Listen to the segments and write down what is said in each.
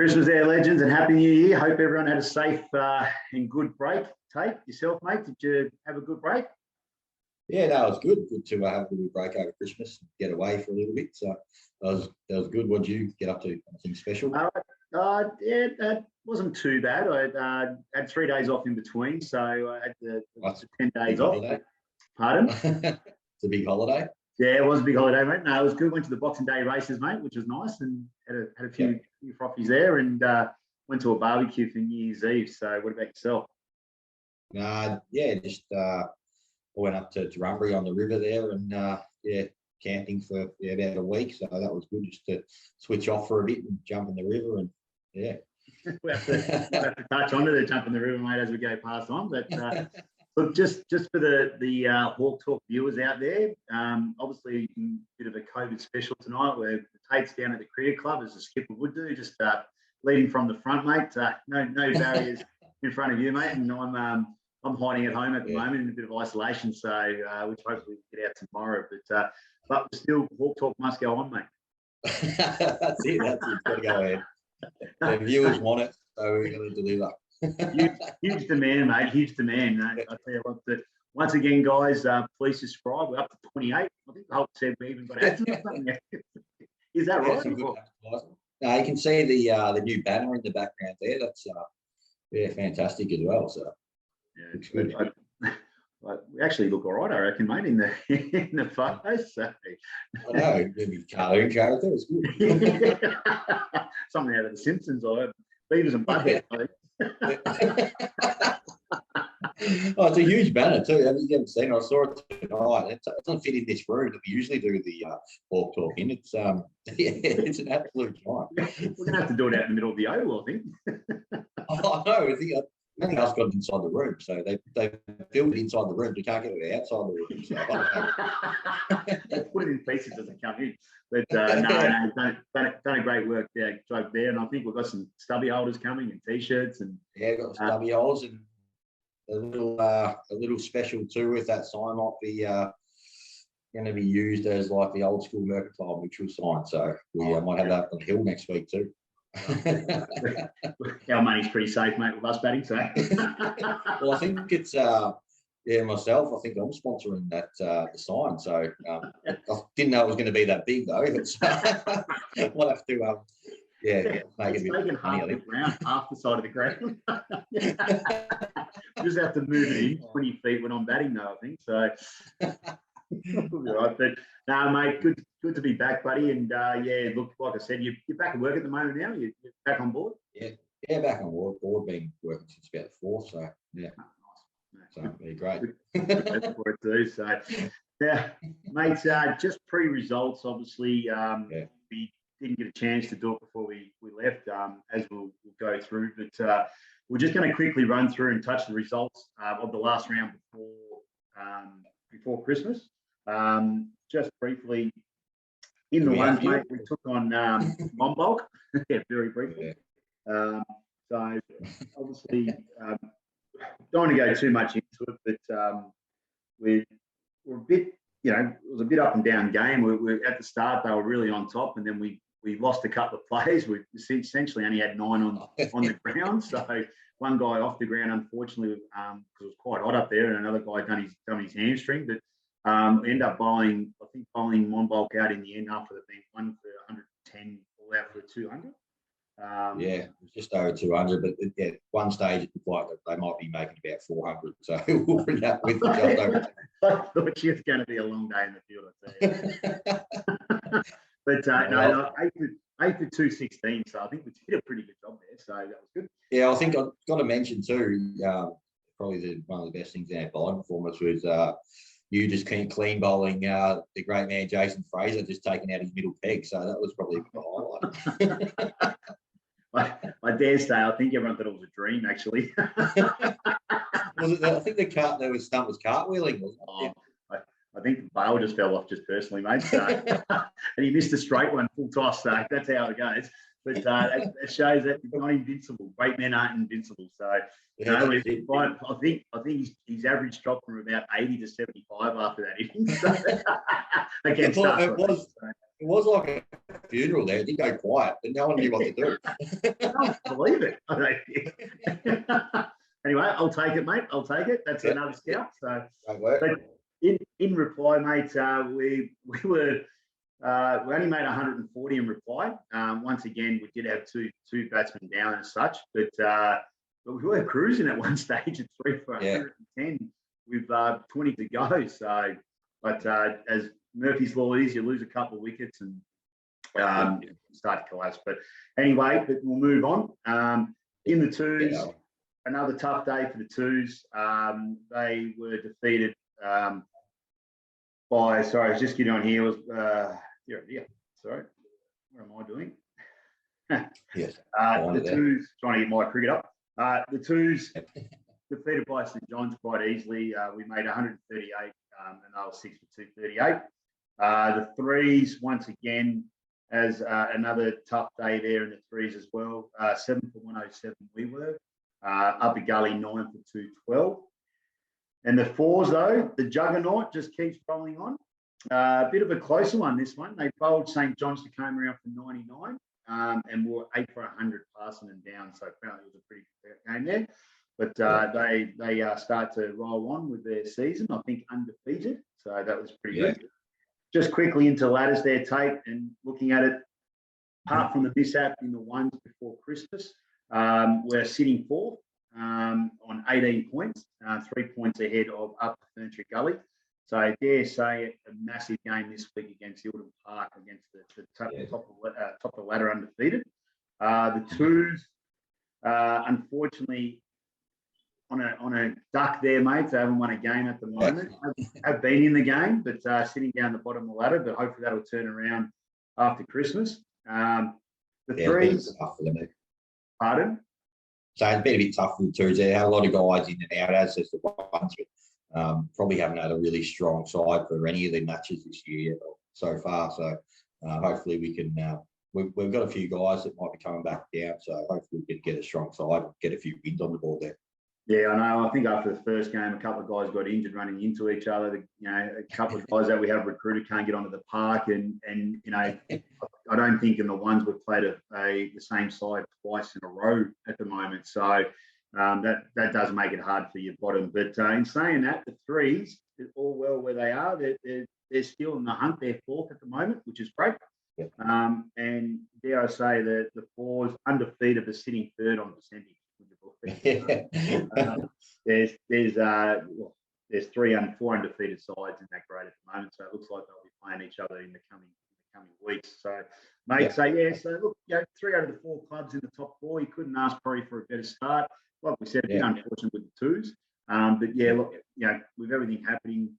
Christmas there, legends, and Happy New Year. Hope everyone had a safe and good break. Tate, yourself, mate, did you have a good break? Yeah, no, it was good. Good to have a little break over Christmas, get away for a little bit. So that was good. What did you get up to? Anything special? Yeah, it wasn't too bad. I had 3 days off in between, so I had the 10 days off. Holiday. Pardon? It's a big holiday. Yeah, it was a big holiday, mate. No, it was good. Went to the Boxing Day races, mate, which was nice, and had a few frothies there, and went to a barbecue for New Year's Eve. So, what about yourself? Just I went up to Drumbury on the river there, and camping for about a week. So that was good, just to switch off for a bit and jump in the river, and we'll have to touch onto the jump in the river, mate, as we go past on, but. Look, just for the Hawk Talk viewers out there, obviously a bit of a COVID special tonight where the Tate's down at the Cricket Club, as the skipper would do, just leading from the front, mate. No barriers in front of you, mate, and I'm hiding at home at the moment in a bit of isolation, so which hopefully we'll get out tomorrow. But still, Hawk Talk must go on, mate. That's it. Got to go ahead. The viewers want it, so we're going to deliver. Huge demand, mate. Huge demand. I tell you what, once again, guys, please subscribe. We're up to 28. I think the Hulk said we even got ads or something. Is that right? No, you can see the new banner in the background there. That's fantastic as well. So it's good. We actually look all right, I reckon, mate, in the photos. So. I know, maybe cartoon character. It's good. Something out of The Simpsons, or Beavers and Butthead, I think. It's a huge banner too. You haven't seen it. I saw it tonight. It doesn't fit in this room that we usually do the Hawk Talk in. It's it's an absolute giant. We're gonna have to do it out in the middle of the oval, I think. I know. I think nothing else got inside the room, so they built it inside the room. You can't get it outside the room. So put it in pieces as it come in. But no, done a great work there, and I think we've got some stubby holders coming and t-shirts and got stubby holders and a little special too with that sign might be going to be used as like the old school mercantile mutual sign. So we might have that on the hill next week too. Our money's pretty safe, mate, with us batting. So well, I think it's myself. I think I'm sponsoring that the sign. So I didn't know it was going to be that big though. We'll have to make it a bit half the ground, half the side of the ground. Just have to move it in 20 feet when I'm batting, though, I think. So, right. But no, mate, good to be back, buddy. And look, like I said, you're back at work at the moment now. You're back on board. Yeah, back on board. Been working since about the 4th. So yeah, so it'll be great. That's for it too. So yeah, mate. Just pre-results, obviously. We didn't get a chance to do it before we left, as we'll go through. But we're just going to quickly run through and touch the results of the last round before Christmas. Just briefly, in the ones, mate, we took on Monbulk. Very briefly. So obviously, don't want to go too much into it, but we're a bit, it was a bit up and down game. We're at the start, they were really on top, and then we lost a couple of players. We essentially only had 9 on the ground. So one guy off the ground, unfortunately, because it was quite hot up there, and another guy done his hamstring. But ended up bowling Monbulk out in the end after the thing, one for 110, all out for 200. It was just over 200, but at one stage it looked like they might be making about 400. So we'll bring that with just over. I thought it's going to be a long day in the field, I tell you. But no, 8 for 216. So I think we did a pretty good job there. So that was good. Yeah, I think I've got to mention too, probably one of the best things in our bowling performance was you just clean bowling the great man Jason Fraser, just taking out his middle peg. So that was probably a highlight. I dare say, I think everyone thought it was a dream, actually. I think the stump was cartwheeling, wasn't it? I think the bail just fell off just personally, mate. So, and he missed a straight one, full toss. So that's how it goes. But it shows that he's not invincible. Great men aren't invincible. So I think his average dropped from about 80 to 75 after that inning. So, it was like a funeral there. It didn't go quiet, but no one knew what to do. I can't believe it. I don't think. Anyway, I'll take it, mate. I'll take it. That's another scout. So, but in reply, mate, we only made 140 in reply. Once again, we did have two batsmen down as such, but we were cruising at one stage at 3 for 110 with 20 to go. So, but as Murphy's Law is, you lose a couple of wickets and start to collapse. But anyway, we'll move on. In the twos, another tough day for the twos. They were defeated by, sorry, I was just getting on here. Was sorry, what am I doing? Yes. The twos, trying to get my cricket up. The twos defeated by St John's quite easily. We made 138 and they were 6 for 238. The threes, once again, as another tough day there in the threes as well. 7 for 107 we were. Upper Gully 9 for 212. And the fours, though, the juggernaut just keeps rolling on. A bit of a closer one, this one. They bowled St John's to come around for 99 and were 8 for 100 passing them down. So apparently it was a pretty fair game there. But they start to roll on with their season, I think undefeated. So that was pretty good. Just quickly into ladders there, Tate, and looking at it, apart from the mishap in the ones before Christmas, we're sitting fourth on 18 points, 3 points ahead of Upper Furniture Gully. So I dare say a massive game this week against Hilton Park, against the top of the ladder undefeated. The twos, unfortunately, on a duck there, mate. They haven't won a game at the moment. Have been in the game, but sitting down the bottom of the ladder. But hopefully that'll turn around after Christmas. The threes. Pardon? So it's been a bit tough for the twos. They had a lot of guys in and out, as the ones. Probably haven't had a really strong side for any of the matches this year so far. So hopefully we can. We've got a few guys that might be coming back down. So hopefully we can get a strong side and get a few wins on the board there. Yeah, I know. I think after the first game, a couple of guys got injured running into each other. A couple of guys that we have recruited can't get onto the park, and I don't think in the ones we've played the same side twice in a row at the moment. So that does make it hard for your bottom. But in saying that, the threes, all well where they are. They're still in the hunt. They're fourth at the moment, which is great. Yep. And dare I say that the fours undefeated are sitting third on percentage. There's 4 undefeated sides in that grade at the moment, so it looks like they'll be playing each other in the coming weeks. So, mate, so look, 3 out of the 4 clubs in the top 4. You couldn't ask probably for a better start. Like we said, a bit unfortunate with the twos, but look, with everything happening,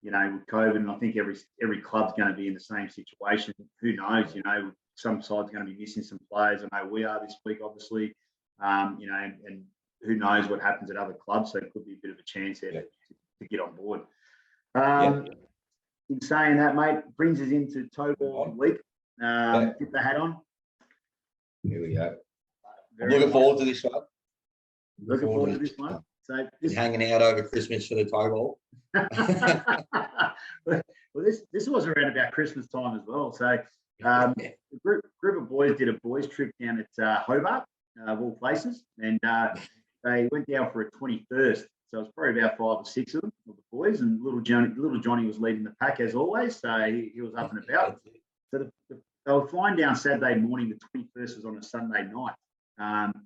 with COVID, and I think every club's going to be in the same situation. Who knows? Some sides are going to be missing some players. I know we are this week, obviously. And who knows what happens at other clubs. So it could be a bit of a chance there to get on board. In saying that, mate, brings us into Towball week. Get the hat on. Here we go. Looking forward to this one. Looking forward to this one. So hanging out over Christmas for the Towball. Well, this was around about Christmas time as well. So a group of boys did a boys trip down at Hobart. Of all places, and they went down for a 21st. So it was probably about 5 or 6 of them, of the boys, and little Johnny was leading the pack as always. So he was up and about. So they were flying down Saturday morning. The 21st was on a Sunday night.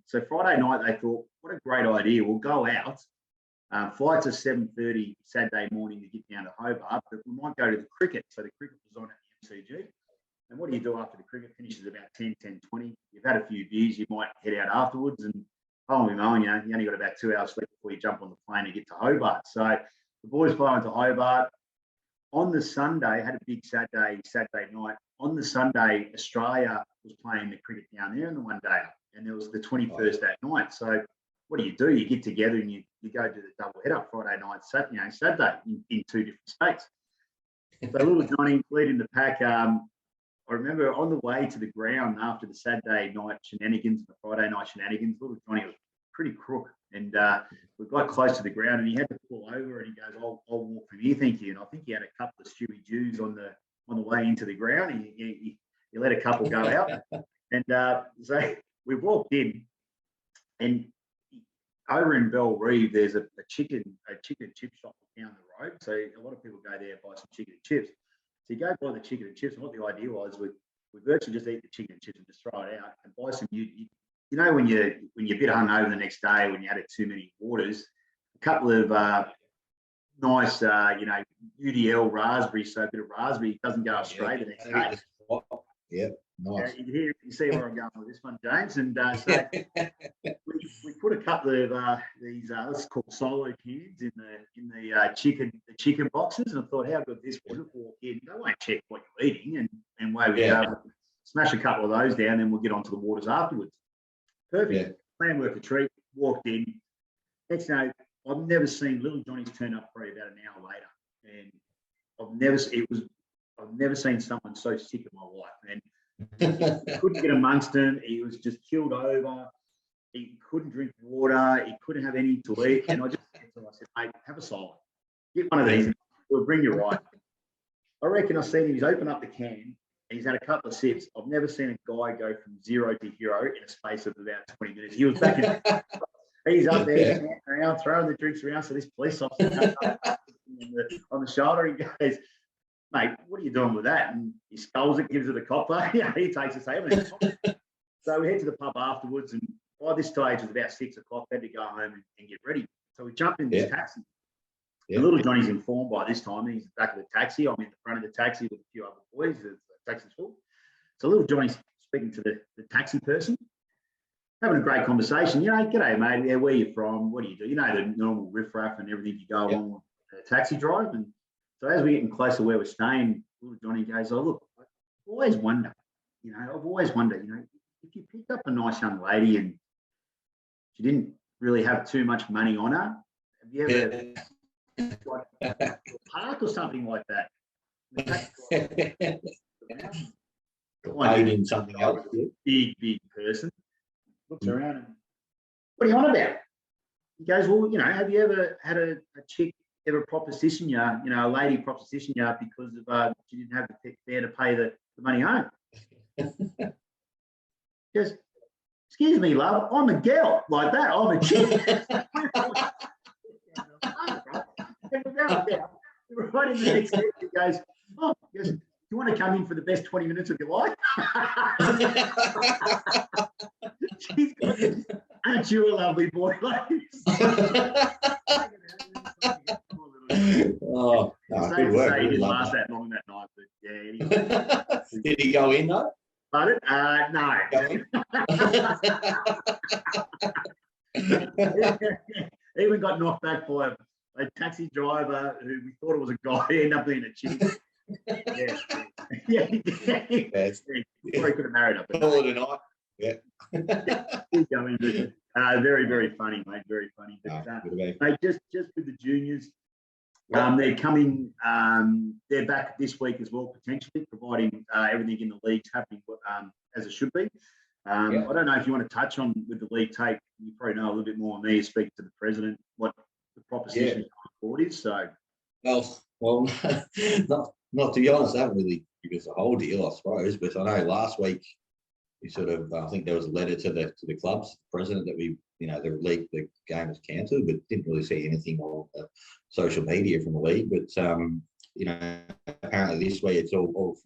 So Friday night they thought, what a great idea. We'll go out. Flights are 7:30 Saturday morning to get down to Hobart, but we might go to the cricket. So the cricket was on at the MCG. And what do you do after the cricket finishes about 10:20? You've had a few beers, you might head out afterwards, and holy moly, you only got about 2 hours sleep before you jump on the plane and get to Hobart. So the boys flew into Hobart. On the Sunday, had a big Saturday night. On the Sunday, Australia was playing the cricket down there in the one day, and there was the 21st that night. So what do? You get together and you go to the double head up Friday night, Saturday in 2 different states. So little Johnny leading the pack. I remember on the way to the ground after the Saturday night shenanigans, the Friday night shenanigans, little Johnny was pretty crook. And we got close to the ground and he had to pull over and he goes, I'll walk from here, thank you. And I think he had a couple of Stewie Jews on the way into the ground. He You let a couple go out. And so we walked in, and over in Bell Reeve, there's a chicken chip shop down the road. So a lot of people go there and buy some chicken and chips. So you go buy the chicken and chips, and what the idea was, we virtually just eat the chicken and chips and just throw it out and buy some. You know, when you're a bit hungover the next day, when you added too many waters, a couple of nice, UDL raspberry, so a bit of raspberry doesn't go astray the next day. Yeah, nice. You see where I'm going with this one, James. And so we put a couple of these let's call solo cans in the chicken boxes, and I thought, how good this was. Walk in, they won't check what you're eating, and away we go. Smash a couple of those down, then we'll get onto the waters afterwards. Perfect. Yeah. Plan worked a treat. Walked in. Next day, I've never seen little Johnny's turn up probably about an hour later, and I've never seen someone so sick in my life. And he couldn't get amongst them. He was just killed over. He couldn't drink water. He couldn't have anything to eat. And I said, mate, have a silent. Get one of these. We'll bring you right. I reckon I've seen him. He's opened up the can. And he's had a couple of sips. I've never seen a guy go from 0 to hero in a space of about 20 minutes. He was back in. He's up there around, throwing the drinks around. So this police officer comes up on the shoulder. He goes, mate, what are you doing with that? And he sculls it, gives it a copper. Yeah, he takes us home. So we head to the pub afterwards. And by this stage, it was about 6 o'clock. We had to go home and get ready. So we jumped in this taxi. Yeah. Little Johnny's informed by this time. He's back of the taxi. I'm in the front of the taxi with a few other boys. The taxi's full. So little Johnny's speaking to the taxi person, having a great conversation. You know, g'day, mate. Yeah, where you from? What do you do? You know, the normal riffraff and everything you go along with the taxi drive. And so as we're getting closer to where we're staying, little Johnny goes, oh, look, I've always wondered, if you picked up a nice young lady and she didn't really have too much money on her, have you ever like a park or something like that? Paid in something else. Big person looks around and, what are you on about? He goes, well, have you ever had a chick ever proposition you, a lady proposition you because of she didn't have the fare to pay the money home? He goes, excuse me, love, I'm a girl like that. I'm a chick. Right in the next step, he goes, oh, do you want to come in for the best 20 minutes of your life? Aren't you a lovely boy? Oh, no, good work. He didn't last that long that night, but yeah. Anyway. Did he go in though? Pardon? No. He even got knocked back by a taxi driver who we thought it was a guy, ended up being a chick. Yeah. Before he could have married her. Call it a night. Yeah. Very, very funny, mate. Very funny. But, mate, just with the juniors, they're coming. They're back this week as well, potentially, providing everything in the league's happening as it should be. I don't know if you want to touch on with the league tape. You probably know a little bit more than me. Speak to the president what the proposition going forward is. So, well, not to be honest, I haven't really because the whole deal, I suppose. But I know last week we sort of, I think there was a letter to the club's president that the league, the game was cancelled, but didn't really see anything on social media from the league. But apparently this week it's all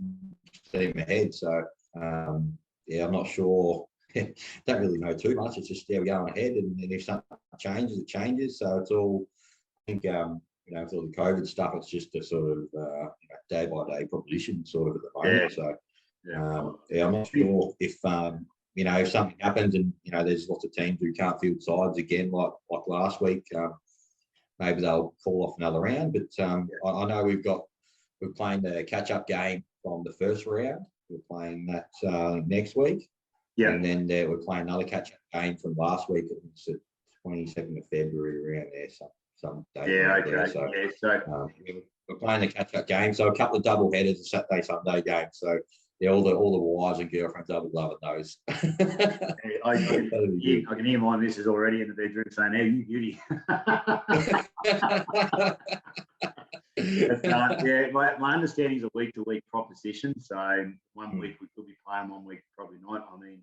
steam ahead. So I'm not sure. Don't really know too much. It's just we're going ahead, and if something changes, it changes. So it's all, I think, with all the COVID stuff, it's just a sort of day by day proposition sort of at the moment. So I'm not sure if if something happens and there's lots of teams who can't field sides again like last week, maybe they'll call off another round. But I know we're playing the catch up game from the first round. We're playing that next week. Yeah, and then we're playing another catch-up game from last week. It's the 22nd of February around there, some day. Yeah, okay. So we're playing the catch-up game. So a couple of double headers, a Saturday, Sunday game. So all the wives and girlfriends will be loving those. I can hear my missus already in the bedroom saying, "Hey, you beauty." But, my understanding is a week-to-week proposition. So one week we could be play them 1 week, probably not. I mean,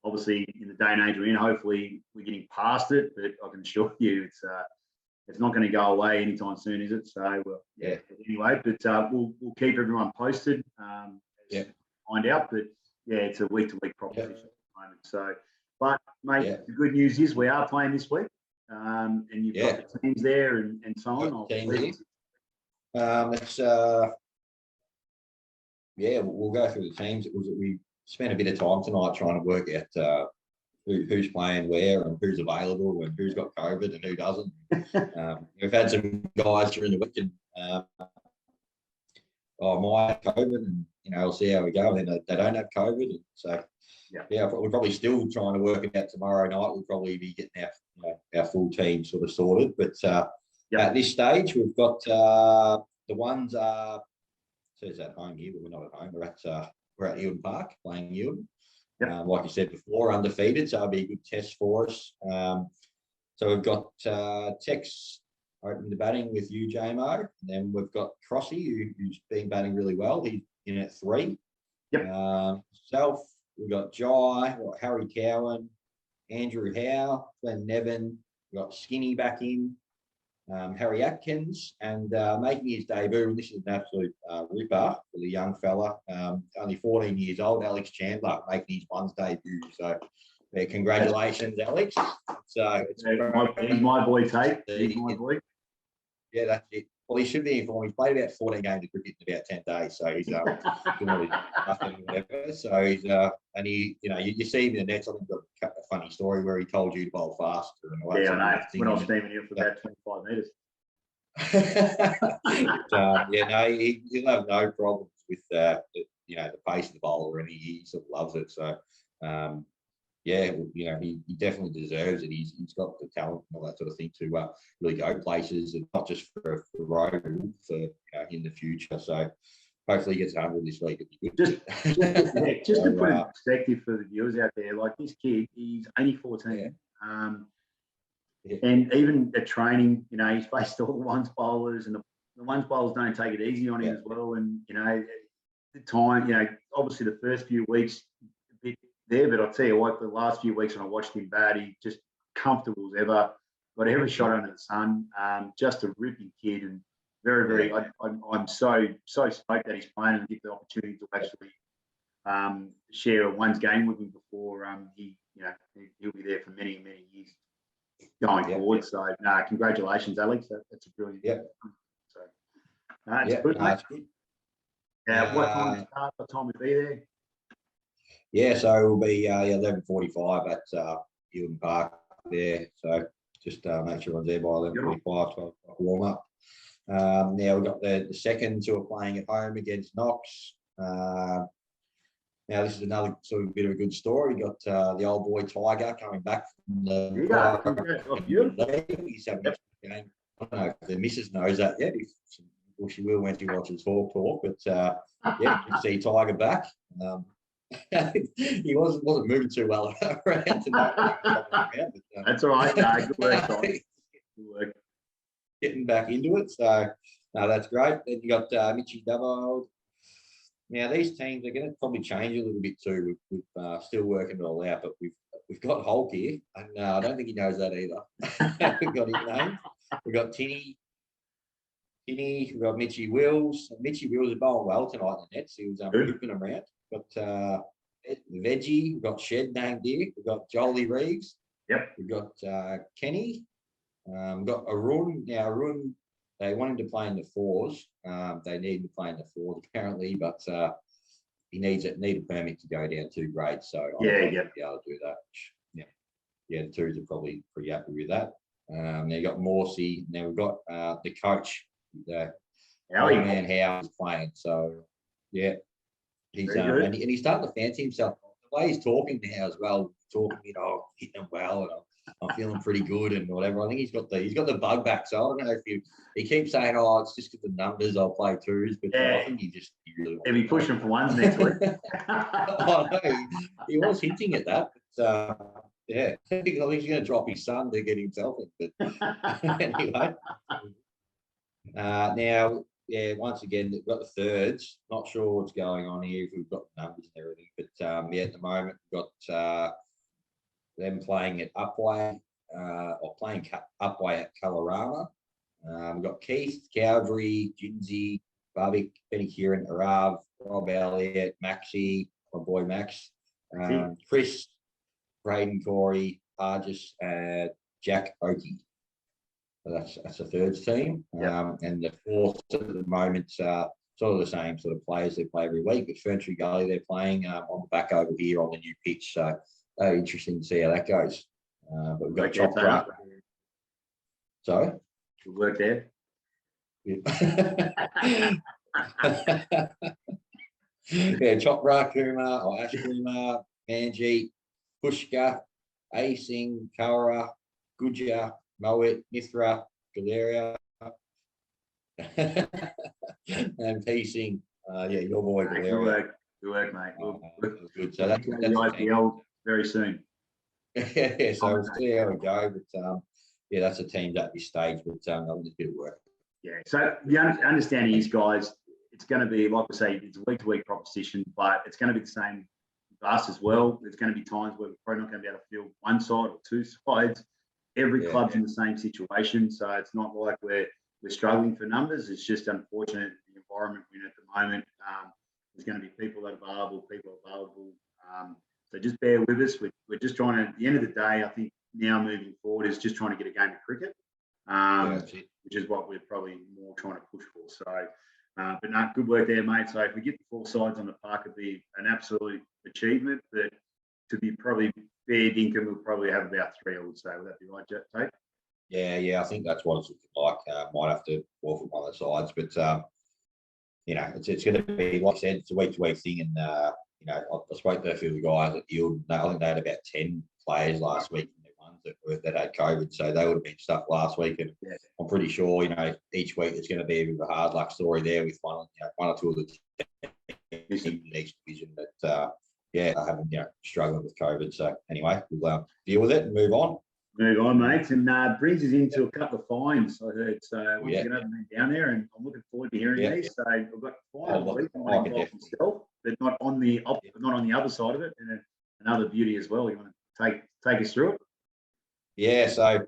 obviously in the day and age we're in, hopefully we're getting past it, but I can assure you it's not going to go away anytime soon, is it? So yeah. Anyway, but we'll keep everyone posted. Find out, but yeah, it's a week-to-week proposition at the moment. So, but mate, the good news is we are playing this week, and you've got the teams there and so on. It's we'll go through the teams. We spent a bit of time tonight trying to work out who's playing where and who's available and who's got COVID and who doesn't. We've had some guys during the week and my COVID, and we'll see how we go. And then they don't have COVID, and so we're probably still trying to work it out tomorrow night. We'll probably be getting our full team sort of sorted. But at this stage, we've got the ones. Says at home here, but we're not at home. We're at Eildon Park playing Eildon. Like you said before, undefeated, so it'll be a good test for us. So we've got Tex opening the batting with you, Jamo. And then we've got Crossy, who's been batting really well. He's in at 3. Self, we've got Jai, Harry Cowan, Andrew Howe, Glenn Nevin. We've got Skinny back in, Harry Atkins, and making his debut, and this is an absolute ripper for the young fella, only 14 years old, Alex Chandler, making his ones debut. So congratulations, Alex. It's my boy, Tate. He's my boy. Yeah, that's it. Well, he should be informed. He's played about 14 games of cricket in about 10 days, so he's really nothing whatever. So he's and he, you see him in the nets. I think he's got a funny story where he told you to bowl faster and all that. Yeah, I know. When I was steaming him for about 25 metres. He'll have no problems with the pace of the bowler, and he sort of loves it. So he definitely deserves it. He's got the talent and all that sort of thing to really go places, and not just for Rowville, for in the future. So hopefully he gets 100 this week. It'd be good. Just to put in perspective for the viewers out there, like this kid, he's only 14. And even at training, he's faced all the ones bowlers, and the ones bowlers don't take it easy on him as well. And at the time, obviously the first few weeks a bit there, but I'll tell you what, the last few weeks when I watched him bat, he just comfortable as ever, got every shot under the sun. Just a ripping kid, and very, very. I'm so stoked that he's playing and get the opportunity to actually share one's game with him before he'll be there for many, many years going forward. So congratulations, Alex. That's a brilliant. So it's good, mate. That's good. What time to start? What time to be there? Yeah, so it'll be 11:45 at Eildon Park there. So just make sure everyone's there by 11:45, 12 o'clock warm up. Now we've got the seconds who are playing at home against Knox. Now this is another sort of bit of a good story. You got the old boy Tiger coming back from the he's having a game. I don't know if the missus knows that yet. Well, she will when she watches Hawk Talk. But good to see Tiger back. He wasn't moving too well around tonight. That's all right. Good work, Tom. Good work. Getting back into it. So that's great. Then you got Mitchy Dubbold. Now these teams are going to probably change a little bit too. We've still working it all out, but we've got Hulk here, and I don't think he knows that either. We've got his name. We've got Tinny. We've got Mitchy Wills. Mitchy Wills is bowling well tonight in the nets. He was whipping around. We've got Veggie. We've got Shed named here. We've got Jolie Reeves. We've got Kenny. We've got Arun. Now Arun, they want him to play in the 4s. They need him to play in the 4s apparently, but he need a permit to go down 2 grades. So I'll be able to do that. The 2s are probably pretty happy with that. Now you got Morsey. Now we've got the coach, the old man Howe is playing. So he's and he's starting to fancy himself. The way he's talking now as well, hitting them well, and I'm feeling pretty good and whatever. I think he's got the bug back. So I don't know if he keeps saying, it's just because the numbers I'll play 2s, but I think he really wants. He'll be pushing for 1s next week. He was hinting at that. But, I think he's going to drop his son to get himself in. But anyway, now yeah, once again, we've got the thirds. Not sure what's going on here, if we've got the numbers and everything, but yeah, at the moment, we've got them playing at Upway, or playing Upway at Colorama. We've got Keith, Cowdrey, Ginsey, Barbic, Benny Kieran, Arav, Rob Elliott, Maxie, my boy Max, Chris, Braden, Corey, Argus, Jack Oakey. So that's the third team. Yep. And the fourth at the moment, sort of the same sort of players they play every week. But Ferntree Gully, they're playing on the back over here on the new pitch. So interesting to see how that goes. But we've got Chop Rock. Sorry? Good work there. Yeah, Chop Rock, Kumar, or Ash Kumar, Manjeet, Pushka, Asing, Kara, Gujja, Moet, Mithra, Galeria, and Piecing. Yeah, your boy Galeria. Good work, mate. Good. So that's the IPL very soon. Yeah, so we'll see how we go. But yeah, that's a team at this stage, but a bit of work. Yeah. So the understanding is, guys, it's going to be, like I say, it's a week-to-week proposition, but it's going to be the same for us as well. There's going to be times where we're probably not going to be able to field one side or two sides. Every club's in the same situation, so it's not like we're struggling for numbers. It's just unfortunate the environment we're in at the moment. There's going to be people that are available, so just bear with us. We're just trying to, at the end of the day, I think now moving forward is just trying to get a game of cricket, which is what we're probably more trying to push for. So, but no, good work there, mate. So if we get the 4 sides on the park, it'd be an absolute achievement. But to be probably fair dinkum, we'll probably have about 3, I would say. Would that be right, Tate? Yeah, I think that's what it's looking like. Might have to forfeit one of the sides, but you know, it's going to be, like I said, it's a week-to-week thing. And you know, I spoke to a few of the guys at Yield. I think they had about 10 players last week in their ones that had COVID, so they would have been stuck last week. And I'm pretty sure, you know, each week there's going to be a bit of a hard luck story there with one or two of the teams in each division that I haven't, struggling with COVID. So anyway, we'll deal with it and move on. Move on, mate, and brings us into a couple of fines. I heard once again, I've been down there, and I'm looking forward to hearing these. So I've got fines myself, but not on the other side of it, and another beauty as well. You want to take us through it? Yeah. So,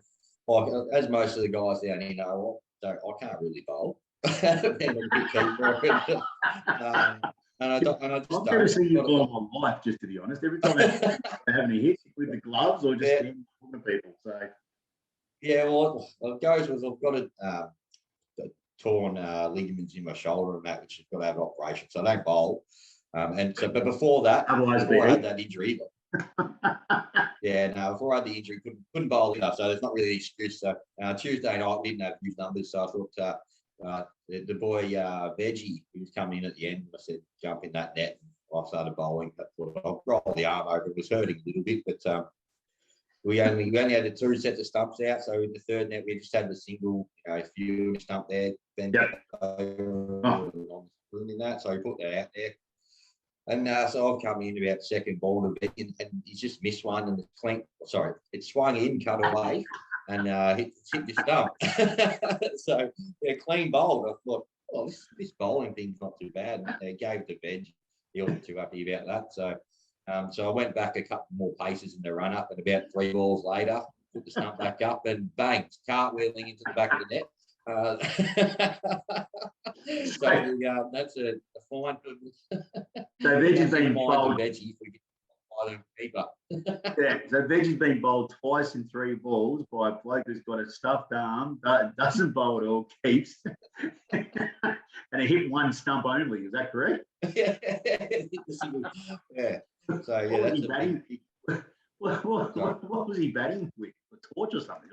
like, as most of the guys down here know, I can't really bowl. I've never seen you bowl in my life, just to be honest. Every time I have any hits with the gloves or just talking to people. So well, it goes with, I've got a torn ligaments in my shoulder and that, which has got to have an operation. So I don't bowl. But before that, before I had that injury, before I had the injury, couldn't bowl enough. So there's not really an excuse. So Tuesday night we didn't have huge numbers, so I thought the boy Veggie, he was coming in at the end. I said, jump in that net. And I started bowling. I thought I'll roll the arm over. It was hurting a little bit, but we only had the 2 sets of stumps out. So in the third net, we just had the single, few stump there. Then in that, so we put that out there. And so I've come in about second ball to Veggie, and he's just missed one, and it swung in, cut away. And hit the stump. So clean bowled. I thought, this bowling thing's not too bad. Gave it to Veg. He wasn't too happy about that. So I went back a couple more paces in the run up, and about 3 balls later, put the stump back up, and bang, cartwheeling into the back of the net. That's a fine. So Veg has been bowled. So Veggie's been bowled twice in 3 balls by a bloke who's got a stuffed arm, doesn't bowl at all, keeps, and he hit 1 stump only. Is that correct? Yeah. So what was he batting? What was he batting with? A torch or something?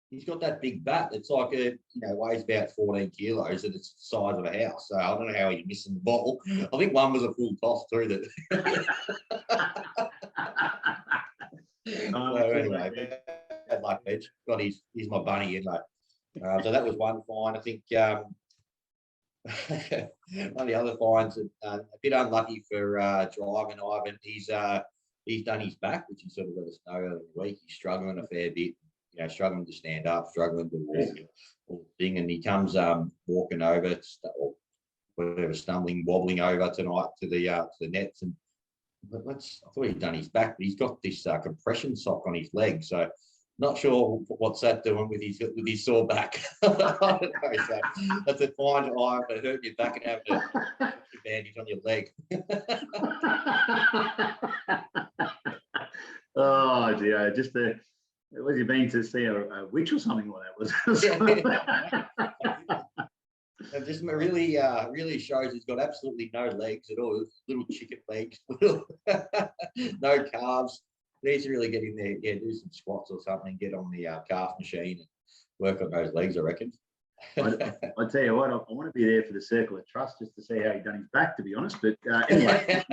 He's got that big bat. It's like weighs about 14 kilos and it's the size of a house. So I don't know how he's missing the ball. I think one was a full toss too. Anyway, bad luck, Veg. He's my bunny anyway. So that was one fine. I think one of the other fines, a bit unlucky for driving Ivan. He's done his back, which he sort of let us know earlier in the week. He's struggling a fair bit. struggling to stand up, struggling to walk, or thing, and he comes walking over, or whatever, stumbling, wobbling over tonight to the nets, and I thought he'd done his back, but he's got this compression sock on his leg, so not sure what's that doing with his sore back. I don't know, so that's a fine line to hurt your back and have to put your bandage on your leg. Oh dear, just was you been to see a witch or something like that? It just really shows he's got absolutely no legs at all. Little chicken legs, no calves. Needs to really get in there, do some squats or something, get on the calf machine and work on those legs, I reckon. I tell you what, I want to be there for the Circle of Trust just to see how he done his back, to be honest. But anyway.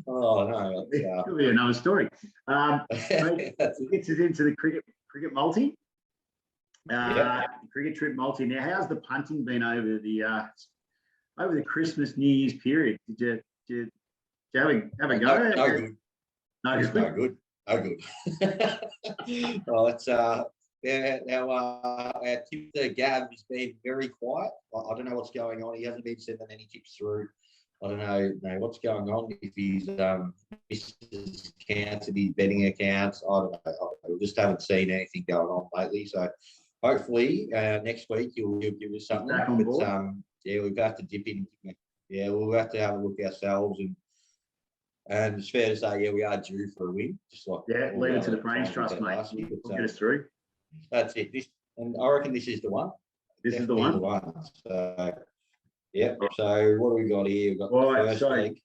Oh no, it could be another story. It gets us into the cricket multi. Cricket trip multi. Now, how's the punting been over the Christmas New Year's period? Did you have a go? No good. No good. Well, it's our tipster Gav has been very quiet. I don't know what's going on. He hasn't been sending any tips through. I don't know what's going on. If he's misses accounts, if he's betting accounts, I don't know. We just haven't seen anything going on lately. So hopefully next week you'll give us something. Back on board. We've got to dip in. Yeah, we'll have to have a look ourselves, and it's fair to say, we are due for a win. Just like leave it to the Brains Trust, mate. We'll get us through. That's it. And I reckon this is the one. This is the one. So, So what have we got here? We've got the first leg.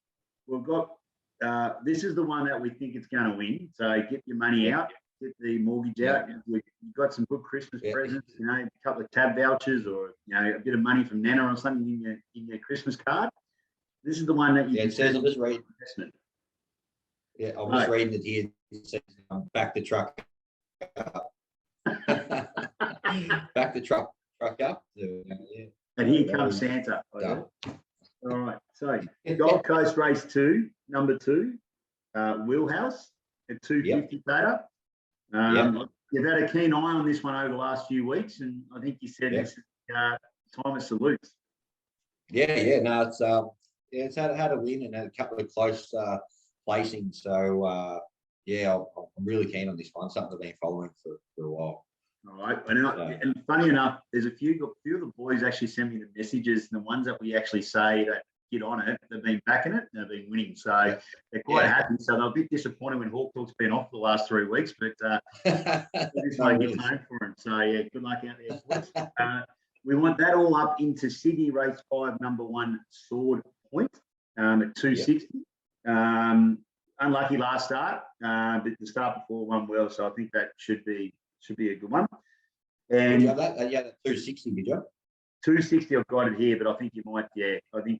We've got this is the one that we think it's going to win. So get your money out, get the mortgage out. You've got some good Christmas presents, a couple of tab vouchers, or a bit of money from Nana or something in your Christmas card. This is the one that you. It says, I'm just reading. Yeah, I'm just reading it here. It says, back the truck up. Back the truck up. And here comes Santa. All right. So Gold Coast Race 2, number 2, Wheelhouse at 250 Tater. You've had a keen eye on this one over the last few weeks, and I think you said this is time of salutes. No, it's had a win and had a couple of close placings. So I'm really keen on this one. Something I've been following for a while. All right, and funny enough, there's a few of the boys actually send me the messages, and the ones that we actually say that get on it, they've been backing it, and they've been winning. So they're quite happy. So they're a bit disappointed when Hawk Talk's been off the last 3 weeks, but this one gets home for them. So good luck out there, boys. We want that all up into Sydney Race 5, number 1, Sword Point at 260. Unlucky last start, but the start before won well, so I think that should be a good one. And did you have that? 260, did you? 260, I've got it here, but I think you might get better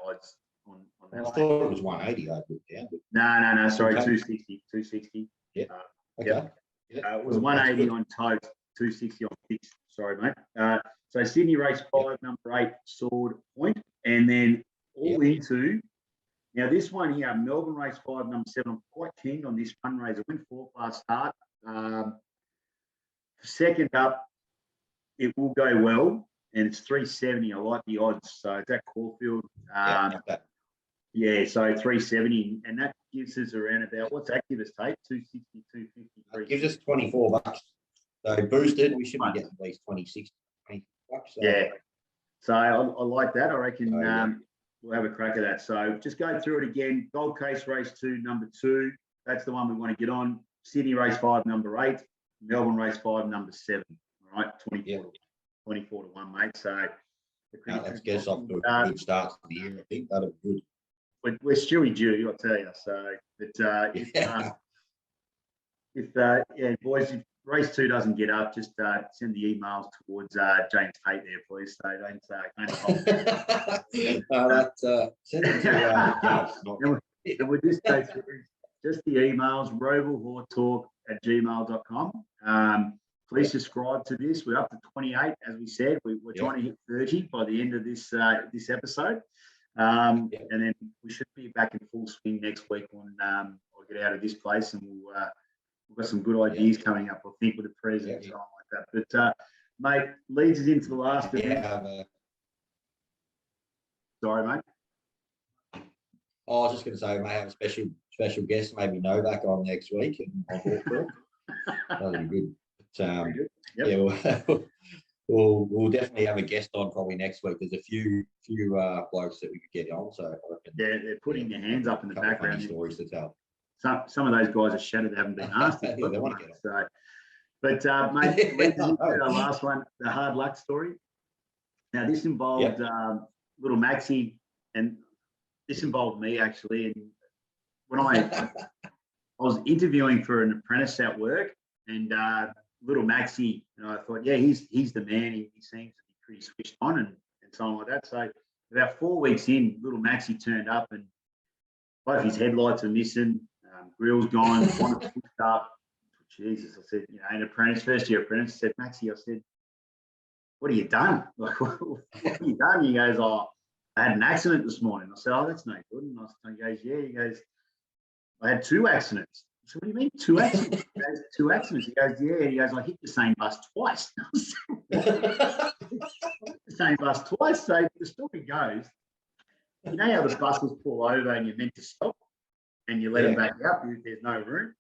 odds on that. I thought it was 180. No. Sorry, 260. Yeah. It was 180 on tote, 260 on fixed. Sorry, mate. So Sydney Race 5, number 8, Sword Point, and then into. Now, this one here, Melbourne Race 5, number 7, I'm quite keen on this fundraiser. Went 4th last start. Second up, it will go well, and it's 370. I like the odds. So it's at Caulfield. So 370, and that gives us around about, what's that give us, Tate? 260, 250, gives us $24. So boosted, we should be getting at least 26, $20. So. So I like that. I reckon we'll have a crack at that. So just go through it again. Gold Coast Race 2, number 2. That's the one we want to get on. Sydney Race 5, number 8. Melbourne Race 5, number 7. All right, 24 to 1, mate. So let's get us off to a good start to the year. I think that'll be good. We're Stewie due, I tell you. So, if boys, if Race 2 doesn't get up, just send the emails towards James Tate there, please. So don't send it to and we'll just go through just the emails, rowvillehawktalk@gmail.com. Please subscribe to this. We're up to 28, as we said. We're trying to hit 30 by the end of this episode. And then we should be back in full swing next week when I'll get out of this place, and we've got some good ideas coming up, I think, with the president and something like that. But mate, leads us into the last event. Sorry, mate. I was just going to say, we may have a special guest, maybe Novak, on next week. That'll be good. But, yeah, we'll definitely have a guest on probably next week. There's a few blokes that we could get on. So I reckon, they're putting their hands up in the background. Stories to tell. Some of those guys are shattered, haven't been asked. They want to get on. So, but mate, our last one, the hard luck story. Now this involved little Maxie, and this involved me actually. And when I was interviewing for an apprentice at work, and little Maxie, and I thought, he's the man. He seems to be pretty switched on and so on like that. So about 4 weeks in, little Maxie turned up, and both his headlights are missing, grill's gone, one pushed up. Jesus, I said, an apprentice, first year apprentice. I said, Maxie, I said, what have you done? Like, what have you done? He goes, I had an accident this morning. I said, that's no good. And he goes, he goes, I had 2 accidents. I said, what do you mean 2 accidents? He goes, 2 accidents. He goes, yeah. He goes, I hit the same bus twice. The same bus twice. So the story goes, you know how the buses pull over and you're meant to stop and you let them back up if there's no room?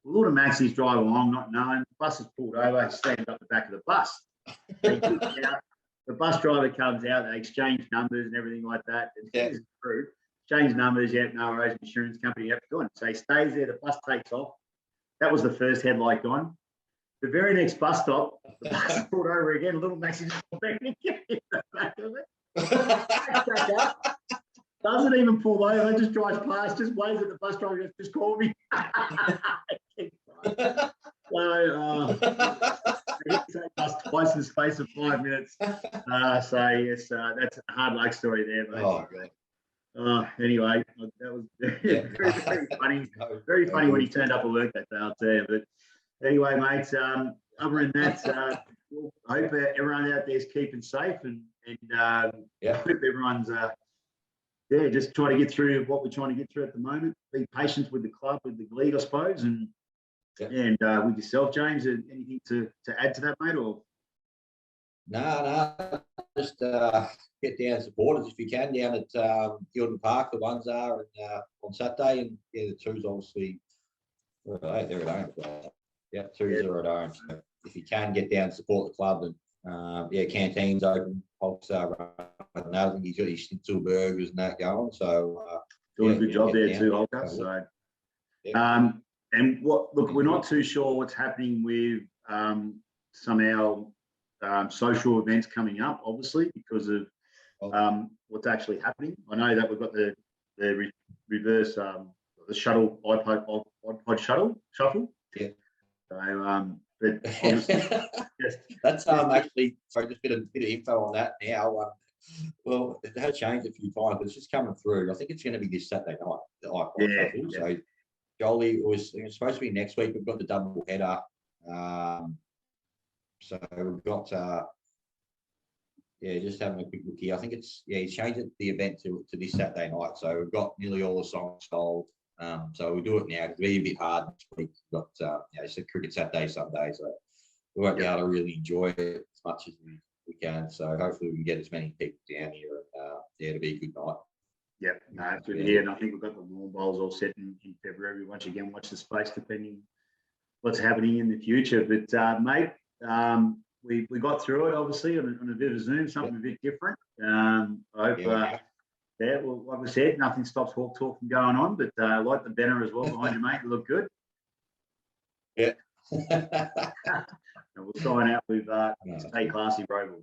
Well, little Maxie's driving along, not knowing. The bus is pulled over. He stands up the back of the bus. The bus driver comes out. They exchange numbers and everything like that. And true. Exchange numbers. No worries. Insurance company. Go on. So he stays there. The bus takes off. That was the first headlight gone. The very next bus stop, the bus pulled over again. Little Maxie just back in the back of it. Doesn't even pull over. Just drives past. Just waves at the bus driver. Goes, just call me. So bus twice in the space of 5 minutes. So yes, that's a hard luck story there, mate. Oh god. Anyway, that was very funny. Very funny when he turned up at work that day, I'll tell you. But anyway, mate. Other than that, I hope everyone out there is keeping safe, and I hope everyone's just trying to get through what we're trying to get through at the moment. Be patient with the club, with the league, I suppose, and with yourself, James. Anything to add to that, mate? Or no, just get down supporters if you can down at Gildan Park. The ones are on Saturday, and the twos obviously. They're at home. Twos are at home. So if you can get down, support the club, and canteens open. Hulk's I think he's got his schnitzel burgers and that going. So doing a good job there too, Hulk. So and we're not too sure what's happening with some of our social events coming up, obviously, because of what's actually happening. I know that we've got the reverse the shuttle iPod shuffle. Yeah. So but that's actually sorry, just a bit of info on that now. Well, it has changed a few times, but it's just coming through. I think it's going to be this Saturday night, the iPod shuffle. So Jolie, it was supposed to be next week. We've got the double header. So we've got just having a quick look here. I think it's he's changed the event to this Saturday night. So we've got nearly all the songs sold. So we'll do it now. It'll be a bit hard next week. We've got it's a cricket Saturday, Sunday, so we won't be able to really enjoy it as much as we can. So hopefully we can get as many people down here. It'll be a good night. Yep, no, it's good to hear. And I think we've got the lawn bowls all set in February. Once again, watch the space depending what's happening in the future. But mate, we got through it obviously on a bit of Zoom, something a bit different. I hope. Well, like we said, nothing stops Hawk Talk from going on. But I like the banner as well behind you, mate. You look good. Yeah. And we'll sign out with Stay Classy, Rowville.